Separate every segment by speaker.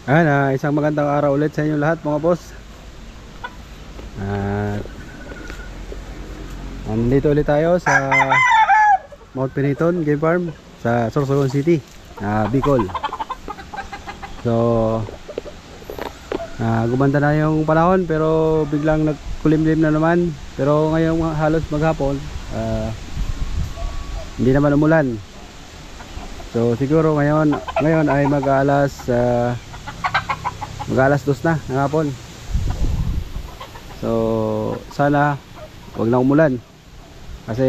Speaker 1: Isang magandang araw ulit sa inyo lahat mga boss. At nandito ulit tayo sa Mount Piniton Game Farm sa Sorsogon City, Bicol. So gumanda na yung panahon pero biglang nagkulimlim na naman. Pero ngayong halos maghapon hindi naman umulan. So siguro ngayon ay mag-alas 2 na ng hapon. So sana wag na umulan kasi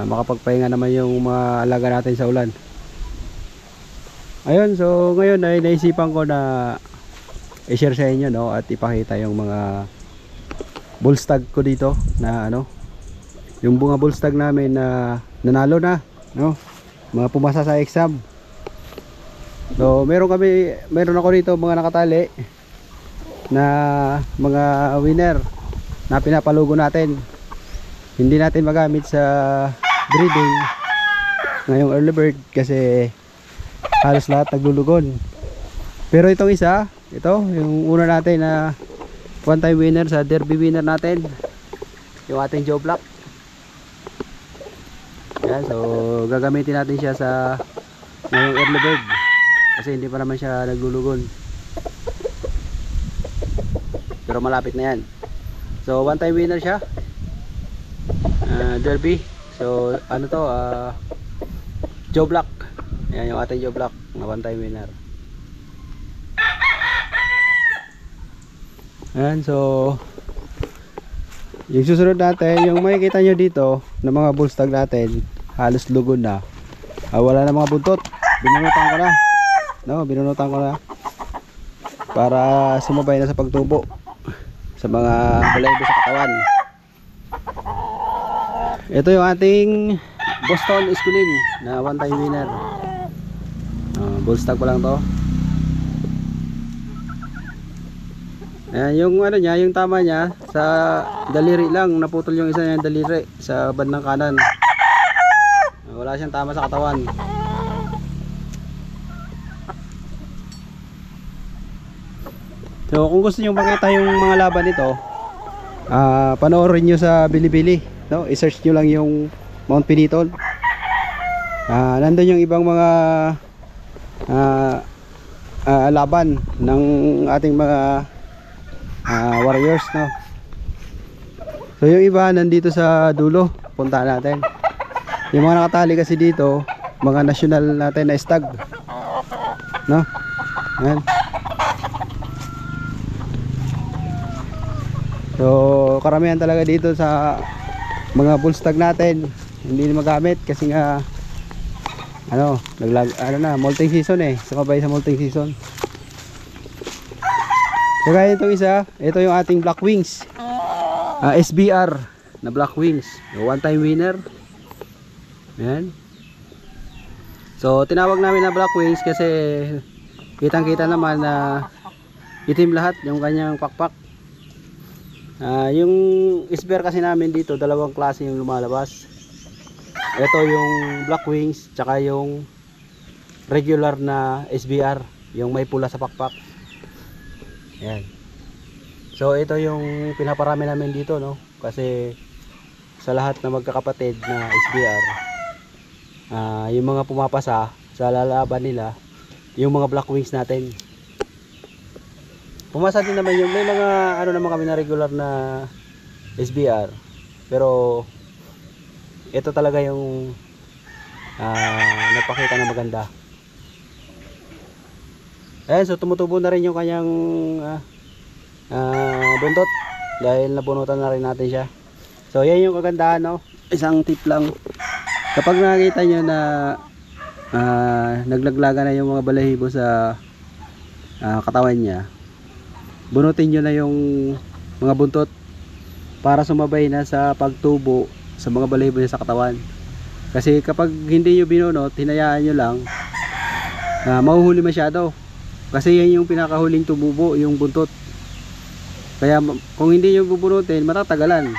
Speaker 1: makapagpahinga naman yung mga alaga natin sa ulan. Ayun, so ngayon ay naisipan ko na i-share sa inyo, no, at ipakita yung mga bull stag ko dito na yung bunga bull stag namin na nanalo na, no, mga pumasa sa exam. So meron ako dito mga nakatali na mga winner na pinapalugo natin. Hindi natin magamit sa breeding ngayong early bird kasi halos lahat naglulugon. Pero itong isa, ito yung una natin na one time winner sa derby winner natin, yung ating Joe Black. Yan, so gagamitin natin siya sa ngayong early bird kasi hindi pa naman siya naglulugon, pero malapit na yan. So one time winner siya, derby. So Joe Black. Yan yung ating Joe Black na one time winner. Ayan, so yung susunod natin, yung makikita nyo dito na mga bull stag natin halos lugon na, wala na mga buntot. Binunutan ko na para sumabay na sa pagtubo sa mga balahibo sa katawan. Ito yung ating Boston Esculin na one time winner. Bull stag pa lang to. Ayan, yung niya, yung tama niya sa daliri lang, naputol yung isa niyang daliri sa bandang kanan. Wala siyang tama sa katawan. So kung gusto niyo makita yung mga laban nito, panoorin niyo sa Bilibili, no? I-search niyo lang yung Mount Piniton. Nandun yung ibang mga laban ng ating mga warriors, no? So yung iba nandito sa dulo, punta natin. Yung mga nakatali kasi dito, mga national natin na stag, no? Ayan. So karamihan talaga dito sa mga bull stag natin hindi magamit kasi nga molting season sumabay sa molting season. So kaya itong isa, ito yung ating Black Wings, SBR na Black Wings, one time winner. Ayan. So tinawag namin na Black Wings kasi kitang kita naman na itim lahat yung kanyang pakpak. Yung SBR kasi namin dito, dalawang klase yung lumalabas. Ito yung Black Wings tsaka yung regular na SBR, yung may pula sa pakpak. Ayan. So ito yung pinaparami namin dito, no? Kasi sa lahat na magkakapatid na SBR, yung mga pumapasa sa lalaban nila, yung mga Black Wings natin. Pumasa din naman yung may mga naman kami na regular na SBR, pero ito talaga yung nagpakita na maganda. Ayan, so tumutubo na rin yung kanyang buntot dahil nabunutan na rin natin siya. So yan yung kagandahan, no? Isang tip lang, kapag nakita nyo na naglaglaga na yung mga balahibo sa katawan niya, bunutin nyo na yung mga buntot para sumabay na sa pagtubo sa mga balahibo niya sa katawan. Kasi kapag hindi nyo binunot, hinayaan nyo lang, mahuhuli masyado kasi yan yung pinakahuling tumubo, yung buntot. Kaya kung hindi nyo bubunutin, matatagalan,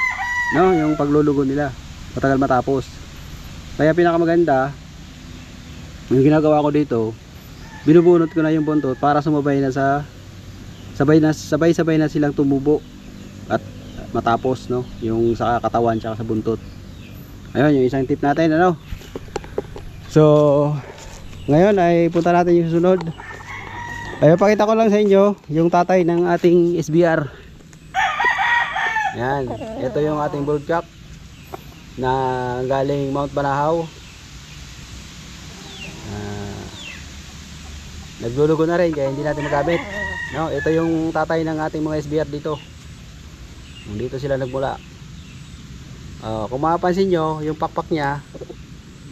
Speaker 1: no? Yung paglulugo nila matagal matapos. Kaya pinakamaganda yung ginagawa ko dito, binubunot ko na yung buntot para sumabay na sa sabay-sabay na silang tumubo at matapos, no, yung sa katawan tsaka sa buntot. Ayun yung isang tip natin, ano. So ngayon ay punta natin yung susunod. Ayun, pakita ko lang sa inyo yung tatay ng ating SBR. Yan, ito yung ating bullcock na galing Mount Banahaw. Naglulugo na rin kaya hindi natin magamit, no? Ito yung tatay ng ating mga SBR dito. Dito sila nagmula. Kung mapapansin nyo, yung pakpak niya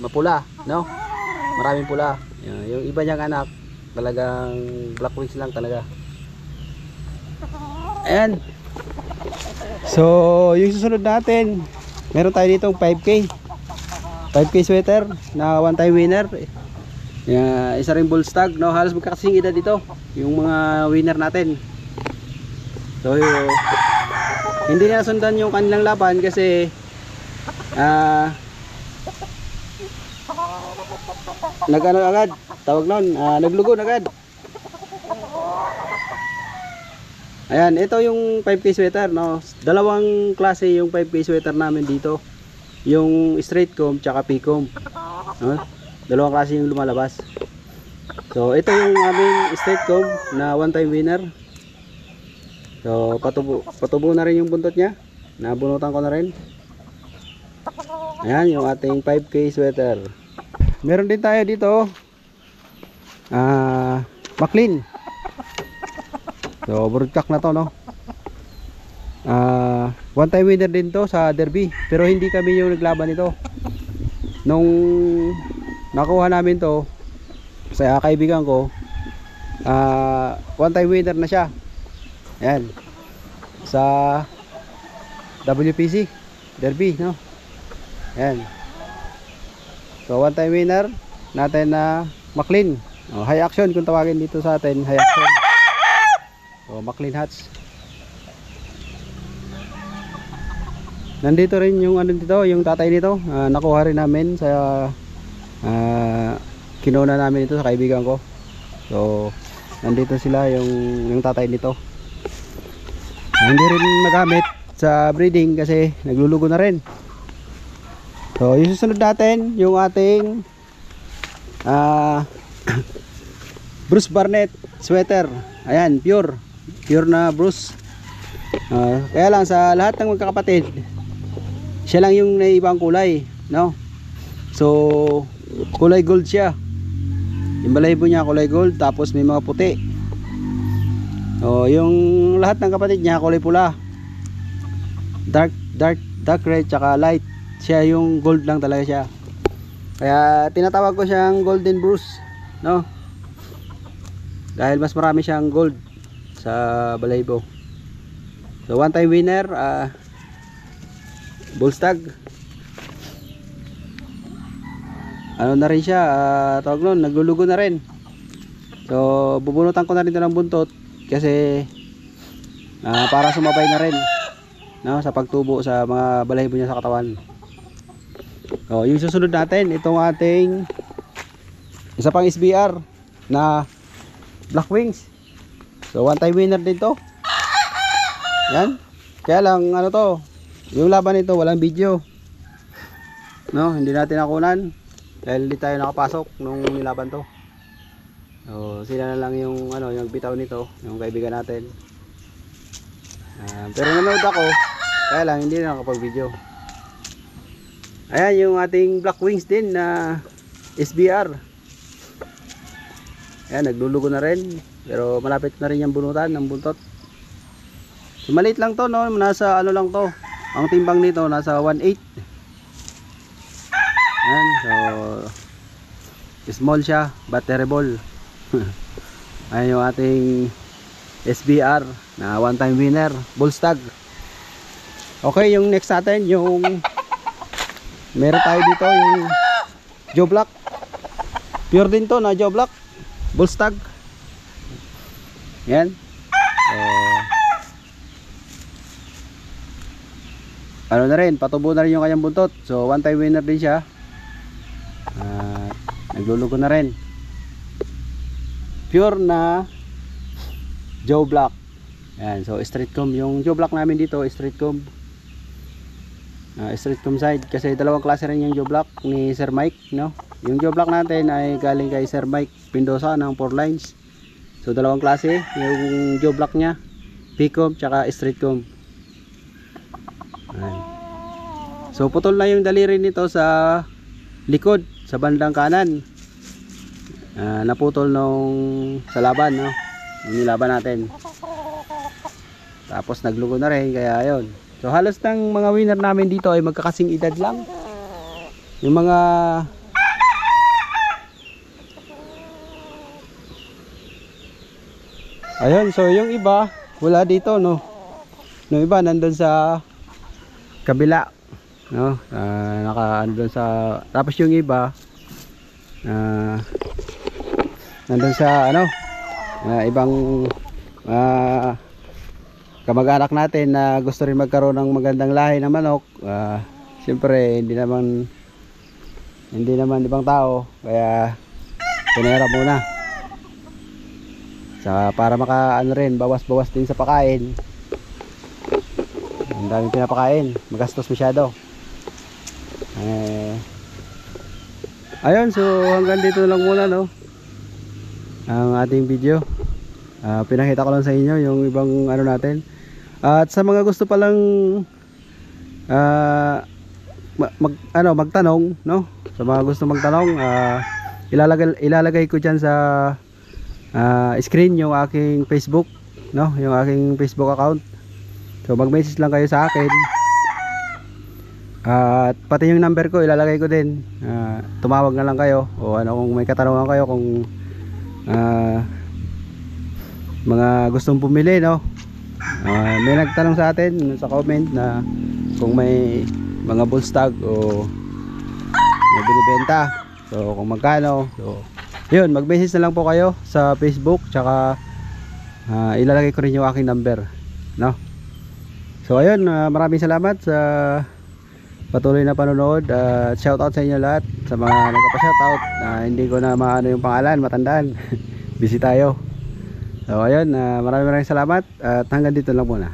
Speaker 1: mapula, no? Maraming pula. Yung iba niyang anak talagang black wings lang talaga. Ayan. So yung susunod natin, meron tayo dito 5K sweater na one time winner. Isa ring bull stag, no? Halos magkakasing edad dito yung mga winner natin. So hindi na sundan yung kanilang laban kasi nagano agad tawag noon, naglugon agad. Ayan, ito yung 5K sweater, no? Dalawang klase yung 5K sweater namin dito, yung straight comb tsaka P-comb, no? Dalawang klase yung lumalabas. So ito yung aming straight comb na one time winner. So patubo na rin yung buntot niya, nabunutan ko na rin. Ayan yung ating 5K sweater. Meron din tayo dito McLean. So broodcock na to, no? One time winner din to sa derby, pero hindi kami yung naglaban nito. Nung nakuha namin to sa kaibigan ko, one time winner na siya. Ayan, sa WPC derby, no? Ayan. So one time winner natin na McLean. High action kung tawagin dito sa atin, high action. So McLean hats. Nandito rin yung ano dito, yung tatay nito. Nakuha rin namin sa kinuna namin ito sa kaibigan ko. So nandito sila yung tatay nito. Hindi rin magamit sa breeding kasi naglulugo na rin. So yung susunod natin yung ating Bruce Barnett sweater. Ayan, pure na Bruce. Kaya lang sa lahat ng magkakapatid, siya lang yung naibang kulay, no? So kulay gold siya. Yung balahibo niya kulay gold, tapos may mga puti. Yung lahat ng kapatid niya kulay pula, dark red tsaka light. Siya yung gold lang talaga siya. Kaya tinatawag ko siyang Golden Bruce, no? Dahil mas marami siyang gold sa balahibo. So one time winner, bull stag. Ano na rin siya, tawag nun, naglulugo na rin. So bubunutan ko na rin ito ng buntot kasi para sumabay na rin, no, sa pagtubo sa mga balahibo niya sa katawan. Yung susunod natin, itong ating isa pang SBR na black wings. So one time winner din to. Yan. Kaya lang ano to, yung laban nito walang video, no, hindi natin nakunan dahil hindi tayo nakapasok nung nilaban to. So sila na lang yung ano, yung bitaw nito, yung kaibigan natin. Pero nanood ako, kaya lang hindi na nakapag video. Ayan yung ating black wings din na SBR. Ayan, naglulugo na rin, pero malapit na rin yung bunutan ng buntot. So, maliit lang to, no? Nasa ano lang to, ang timbang nito nasa 1/8. Ayan, so small siya but terrible. Ayan yung ating SBR na one time winner, bull stag. Okay, yung next natin yung meron tayo dito yung Joe Black. Pure din to na Joe Black, bull stag. Yan. Ano na rin, patubo na rin yung kanyang buntot. So one time winner din siya. Naglulugo na rin. pure na Joe Block. Yan, so straight comb yung Joe Block namin dito, straight comb. Straight comb side kasi dalawang klase rin yung Joe Block ni Sir Mike, no? Yung Joe Block natin ay galing kay Sir Mike Pindosa ng 4 lines. So dalawang klase, yung Joe Block niya, P-comb tsaka straight comb. Ayan. So putol na yung daliri nito sa likod, sa bandang kanan. Naputol nung sa laban, no? Yung nilaban natin. Tapos naglugo na rin, kaya ayun. So halos ng mga winner namin dito ay magkakasing edad lang. Yung mga ayun, so yung iba wala dito, no. Yung iba nandun sa kabila, no. Naka ano doon sa, tapos yung iba nandun sa ano, ibang kamag-anak natin na gusto rin magkaroon ng magandang lahi ng manok. Siyempre hindi naman ibang tao, kaya pinahirap muna para maka ano rin, bawas-bawas din sa pakain. Ang daming pinapakain, magastos masyado. Ayun, so hanggang dito lang muna, no, ang ating video. Pinakita ko lang sa inyo yung ibang ano natin. At sa mga gusto palang magtanong, no? Sa mga gusto magtanong, ilalagay ko diyan sa screen yung aking Facebook, no? Yung aking Facebook account. So mag-message lang kayo sa akin. At pati yung number ko ilalagay ko din. Tumawag na lang kayo o ano kung may katanungan kayo, kung mga gustong pumili, no. May nagtanong sa atin sa comment na kung may mga bull stag o may binibenta, so kung magkano. So yun, mag-message na lang po kayo sa Facebook, tsaka ilalagay ko rin yung aking number, no. So ayun, maraming salamat sa patuloy na panonood. Shout out sa inyo lahat, sa mga nagpa-shoutout. Hindi ko na maano yung pangalan, matandaan. Busy tayo. So ayun, maraming salamat at hanggang dito lang muna.